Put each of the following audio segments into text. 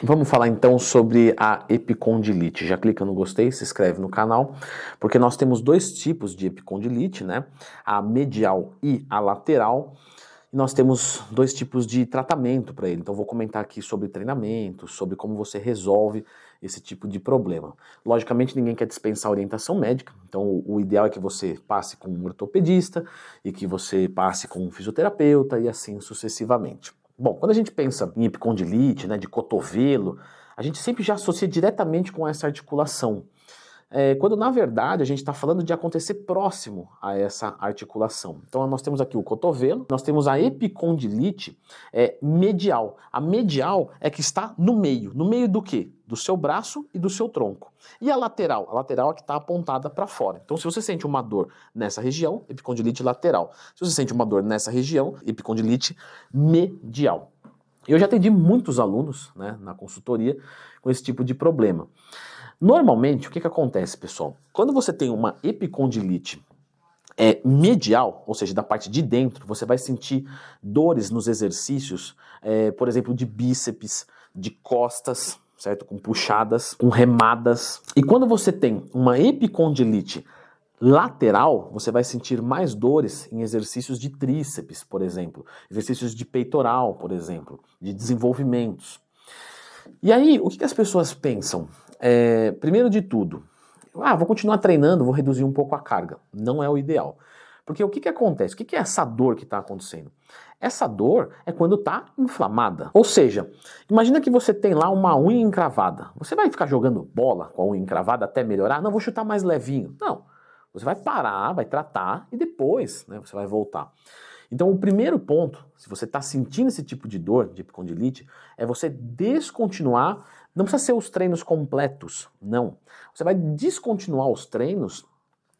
Vamos falar então sobre a epicondilite. Já clica no gostei, se inscreve no canal, porque nós temos dois tipos de epicondilite, né? A medial e a lateral. E nós temos dois tipos de tratamento para ele. Então vou comentar aqui sobre treinamento, sobre como você resolve esse tipo de problema. Logicamente ninguém quer dispensar orientação médica, então o ideal é que você passe com um ortopedista e que você passe com um fisioterapeuta e assim sucessivamente. Bom, quando a gente pensa em epicondilite, né, de cotovelo, a gente sempre já associa diretamente com essa articulação. Quando na verdade a gente está falando de acontecer próximo a essa articulação. Então nós temos aqui o cotovelo, nós temos a epicondilite medial. A medial é que está no meio do quê? Do seu braço e do seu tronco. E a lateral é que está apontada para fora. Então se você sente uma dor nessa região, epicondilite lateral. Se você sente uma dor nessa região, epicondilite medial. Eu já atendi muitos alunos, né, na consultoria com esse tipo de problema. Normalmente, o que acontece, pessoal? Quando você tem uma epicondilite medial, ou seja, da parte de dentro, você vai sentir dores nos exercícios, por exemplo, de bíceps, de costas, certo? Com puxadas, com remadas. E quando você tem uma epicondilite lateral, você vai sentir mais dores em exercícios de tríceps, por exemplo, exercícios de peitoral, por exemplo, de desenvolvimentos. E aí, o que as pessoas pensam? Primeiro de tudo, vou continuar treinando, vou reduzir um pouco a carga. Não é o ideal. Porque o que acontece? O que é essa dor que está acontecendo? Essa dor é quando está inflamada. Ou seja, imagina que você tem lá uma unha encravada. Você vai ficar jogando bola com a unha encravada até melhorar? Não, vou chutar mais levinho. Não. Você vai parar, vai tratar e depois, né, você vai voltar. Então, o primeiro ponto, se você está sentindo esse tipo de dor, de epicondilite, é você descontinuar. Não precisa ser os treinos completos, não. Você vai descontinuar os treinos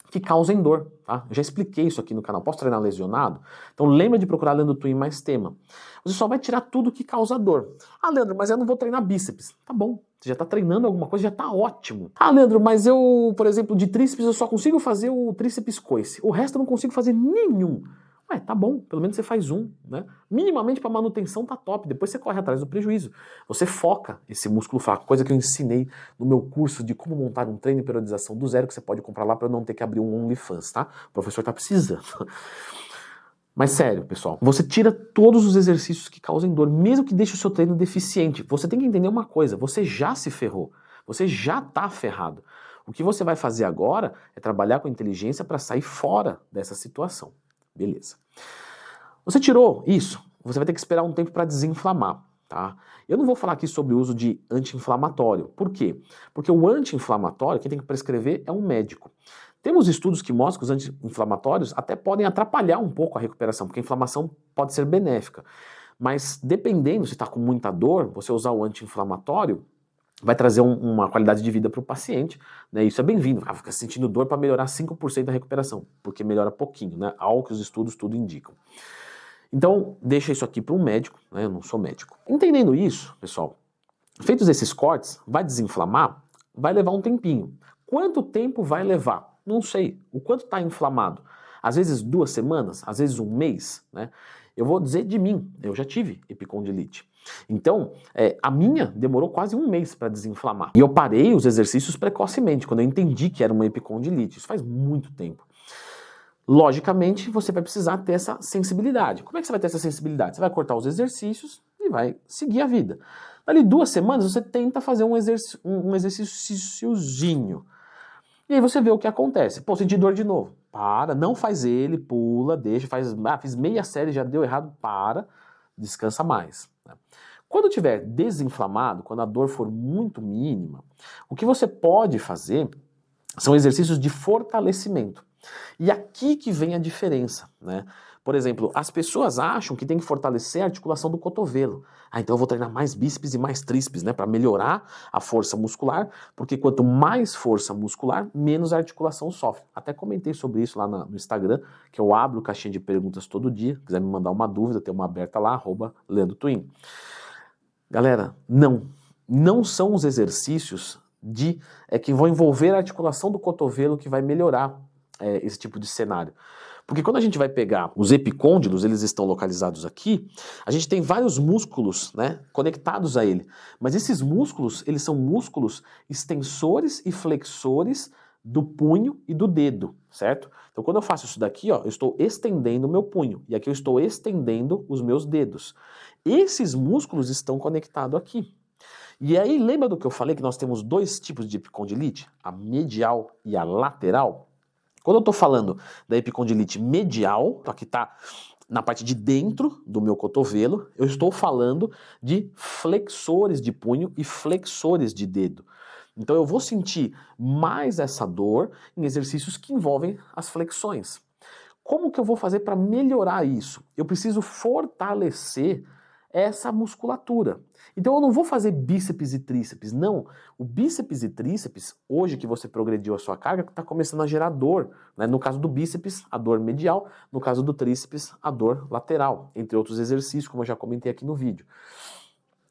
que causem dor, tá? Eu já expliquei isso aqui no canal. Posso treinar lesionado? Então lembra de procurar Leandro Twin mais tema. Você só vai tirar tudo que causa dor. Leandro, mas eu não vou treinar bíceps. Tá bom, você já está treinando alguma coisa, já está ótimo. Leandro, mas eu, por exemplo, de tríceps eu só consigo fazer o tríceps coice. O resto eu não consigo fazer nenhum. Tá bom, pelo menos você faz um, né? Minimamente para manutenção tá top, depois você corre atrás do prejuízo. Você foca esse músculo fraco, coisa que eu ensinei no meu curso de como montar um treino e periodização do zero, que você pode comprar lá para não ter que abrir um OnlyFans, tá? O professor tá precisando. Mas sério, pessoal, você tira todos os exercícios que causem dor, mesmo que deixe o seu treino deficiente. Você tem que entender uma coisa, você já se ferrou, você já tá ferrado. O que você vai fazer agora é trabalhar com inteligência para sair fora dessa situação. Beleza. Você tirou isso, você vai ter que esperar um tempo para desinflamar, tá? Eu não vou falar aqui sobre o uso de anti-inflamatório. Por quê? Porque o anti-inflamatório, quem tem que prescrever é um médico. Temos estudos que mostram que os anti-inflamatórios até podem atrapalhar um pouco a recuperação, porque a inflamação pode ser benéfica. Mas dependendo, se está com muita dor, você usar o anti-inflamatório vai trazer uma qualidade de vida para o paciente, né? Isso é bem-vindo. Fica sentindo dor para melhorar 5% da recuperação, porque melhora pouquinho, né? Algo que os estudos tudo indicam. Então, deixa isso aqui para um médico, né? Eu não sou médico. Entendendo isso, pessoal, feitos esses cortes, vai desinflamar, vai levar um tempinho. Quanto tempo vai levar? Não sei. O quanto está inflamado? Às vezes 2 semanas, às vezes 1 mês, né? Eu vou dizer de mim, eu já tive epicondilite. Então, a minha demorou quase 1 mês para desinflamar. E eu parei os exercícios precocemente, quando eu entendi que era uma epicondilite. Isso faz muito tempo. Logicamente, você vai precisar ter essa sensibilidade. Como é que você vai ter essa sensibilidade? Você vai cortar os exercícios e vai seguir a vida. Ali 2 semanas, você tenta fazer um exercíciozinho. E aí você vê o que acontece. Pô, senti dor de novo. Para, não faz ele, pula, deixa, fiz meia série, já deu errado, para, descansa mais. Quando tiver desinflamado, quando a dor for muito mínima, o que você pode fazer são exercícios de fortalecimento. E aqui que vem a diferença, né? Por exemplo, as pessoas acham que tem que fortalecer a articulação do cotovelo. Então eu vou treinar mais bíceps e mais tríceps, né, para melhorar a força muscular, porque quanto mais força muscular, menos a articulação sofre. Até comentei sobre isso lá no Instagram, que eu abro caixinha de perguntas todo dia. Se quiser me mandar uma dúvida, tem uma aberta lá, @LeandroTwin. Galera, não são os exercícios que vão envolver a articulação do cotovelo que vai melhorar esse tipo de cenário. Porque quando a gente vai pegar os epicôndilos, eles estão localizados aqui, a gente tem vários músculos, né, conectados a ele. Mas esses músculos, eles são músculos extensores e flexores do punho e do dedo, certo? Então quando eu faço isso daqui, ó, eu estou estendendo o meu punho, e aqui eu estou estendendo os meus dedos. Esses músculos estão conectados aqui. E aí, lembra do que eu falei, que nós temos dois tipos de epicondilite? A medial e a lateral? Quando eu estou falando da epicondilite medial, aqui está na parte de dentro do meu cotovelo, eu estou falando de flexores de punho e flexores de dedo. Então eu vou sentir mais essa dor em exercícios que envolvem as flexões. Como que eu vou fazer para melhorar isso? Eu preciso fortalecer essa musculatura. Então eu não vou fazer bíceps e tríceps, não. O bíceps e tríceps, hoje que você progrediu a sua carga, está começando a gerar dor. Né? No caso do bíceps, a dor medial, no caso do tríceps, a dor lateral, entre outros exercícios, como eu já comentei aqui no vídeo.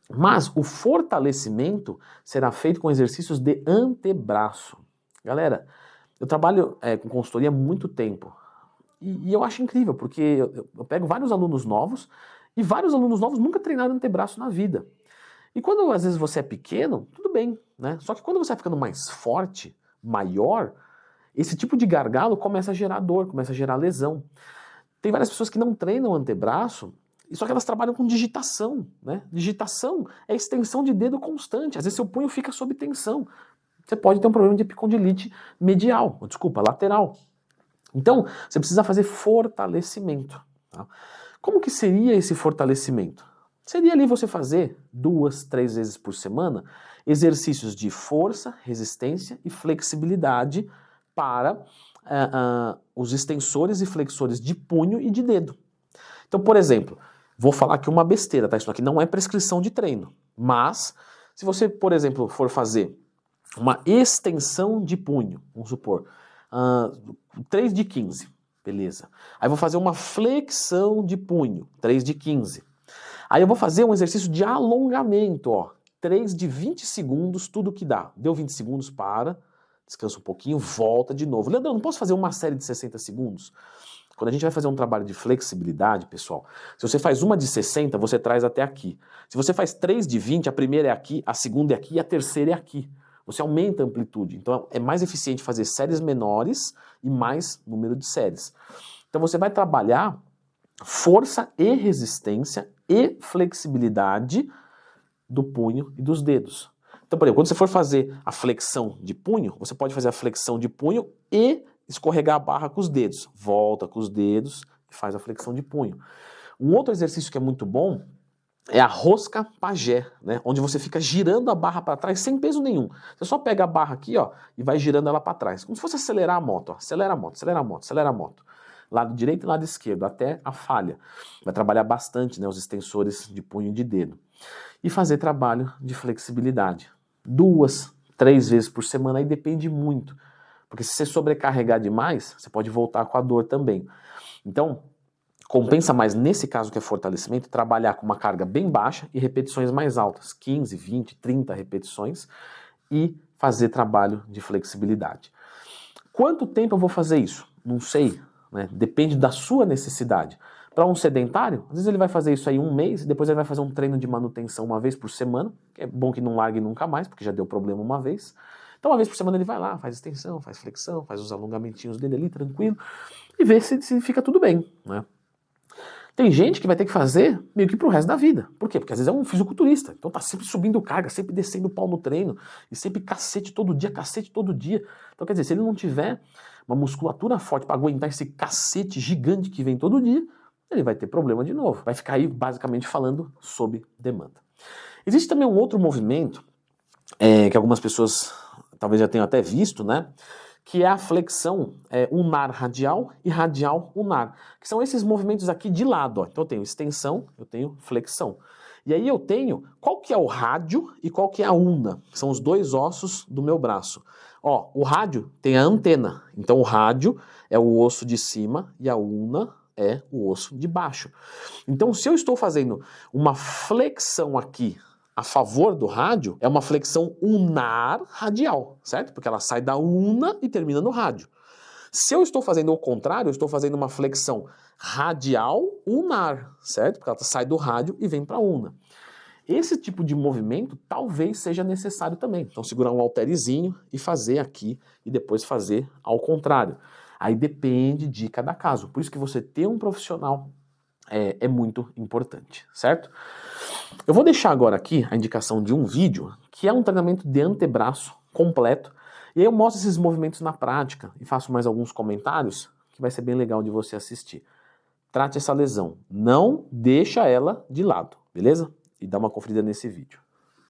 Mas o fortalecimento será feito com exercícios de antebraço. Galera, eu trabalho com consultoria há muito tempo. E eu acho incrível, porque eu pego vários alunos novos, e vários alunos novos nunca treinaram antebraço na vida. E quando às vezes você é pequeno, tudo bem, né? Só que quando você vai ficando mais forte, maior, esse tipo de gargalo começa a gerar dor, começa a gerar lesão. Tem várias pessoas que não treinam antebraço, só que elas trabalham com digitação, né? Digitação é extensão de dedo constante. Às vezes seu punho fica sob tensão. Você pode ter um problema de epicondilite medial, desculpa, lateral. Então, você precisa fazer fortalecimento. Tá? Como que seria esse fortalecimento? Seria ali você fazer 2, 3 vezes por semana exercícios de força, resistência e flexibilidade para os extensores e flexores de punho e de dedo. Então, por exemplo, vou falar aqui uma besteira, tá? Isso aqui não é prescrição de treino, mas se você, por exemplo, for fazer uma extensão de punho, vamos supor, 3 de 15, beleza. Aí vou fazer uma flexão de punho, 3 de 15. Aí eu vou fazer um exercício de alongamento, ó, 3 de 20 segundos, tudo que dá. Deu 20 segundos, para, descansa um pouquinho, volta de novo. Leandro, não posso fazer uma série de 60 segundos? Quando a gente vai fazer um trabalho de flexibilidade, pessoal, se você faz uma de 60, você traz até aqui. Se você faz 3 de 20, a primeira é aqui, a segunda é aqui e a terceira é aqui. Você aumenta a amplitude. Então é mais eficiente fazer séries menores e mais número de séries. Então você vai trabalhar força e resistência e flexibilidade do punho e dos dedos. Então, por exemplo, quando você for fazer a flexão de punho, você pode fazer a flexão de punho e escorregar a barra com os dedos. Volta com os dedos e faz a flexão de punho. Um outro exercício que é muito bom é a rosca pajé, né? Onde você fica girando a barra para trás sem peso nenhum. Você só pega a barra aqui, ó, e vai girando ela para trás. Como se fosse acelerar a moto, ó. Acelera a moto, acelera a moto, acelera a moto. Lado direito e lado esquerdo, até a falha. Vai trabalhar bastante, né, os extensores de punho e de dedo. E fazer trabalho de flexibilidade. 2, 3 vezes por semana, aí depende muito. Porque se você sobrecarregar demais, você pode voltar com a dor também. Então, compensa mais, nesse caso que é fortalecimento, trabalhar com uma carga bem baixa e repetições mais altas, 15, 20, 30 repetições, e fazer trabalho de flexibilidade. Quanto tempo eu vou fazer isso? Não sei, né? Depende da sua necessidade. Para um sedentário, às vezes ele vai fazer isso aí um mês, depois ele vai fazer um treino de manutenção uma vez por semana, que é bom que não largue nunca mais, porque já deu problema uma vez. Então, uma vez por semana ele vai lá, faz extensão, faz flexão, faz os alongamentinhos dele ali, tranquilo, e vê se fica tudo bem, né? Tem gente que vai ter que fazer meio que pro resto da vida. Por quê? Porque às vezes é um fisiculturista, então tá sempre subindo carga, sempre descendo o pau no treino, e sempre cacete todo dia, cacete todo dia. Então quer dizer, se ele não tiver uma musculatura forte para aguentar esse cacete gigante que vem todo dia, ele vai ter problema de novo. Vai ficar aí basicamente falando sob demanda. Existe também um outro movimento, que algumas pessoas talvez já tenham até visto, né? Que é a flexão unar radial e radial unar, que são esses movimentos aqui de lado. Ó. Então eu tenho extensão, eu tenho flexão. E aí eu tenho, qual que é o rádio e qual que é a una, que são os dois ossos do meu braço. Ó, o rádio tem a antena, então o rádio é o osso de cima e a una é o osso de baixo. Então se eu estou fazendo uma flexão aqui a favor do rádio, é uma flexão unar radial, certo? Porque ela sai da una e termina no rádio. Se eu estou fazendo o contrário, eu estou fazendo uma flexão radial ulnar, certo? Porque ela sai do rádio e vem para a ulna. Esse tipo de movimento talvez seja necessário também. Então segurar um halterezinho e fazer aqui e depois fazer ao contrário. Aí depende de cada caso. Por isso que você ter um profissional é muito importante, certo? Eu vou deixar agora aqui a indicação de um vídeo que é um treinamento de antebraço completo. E aí eu mostro esses movimentos na prática e faço mais alguns comentários que vai ser bem legal de você assistir. Trate essa lesão, não deixa ela de lado, beleza? E dá uma conferida nesse vídeo.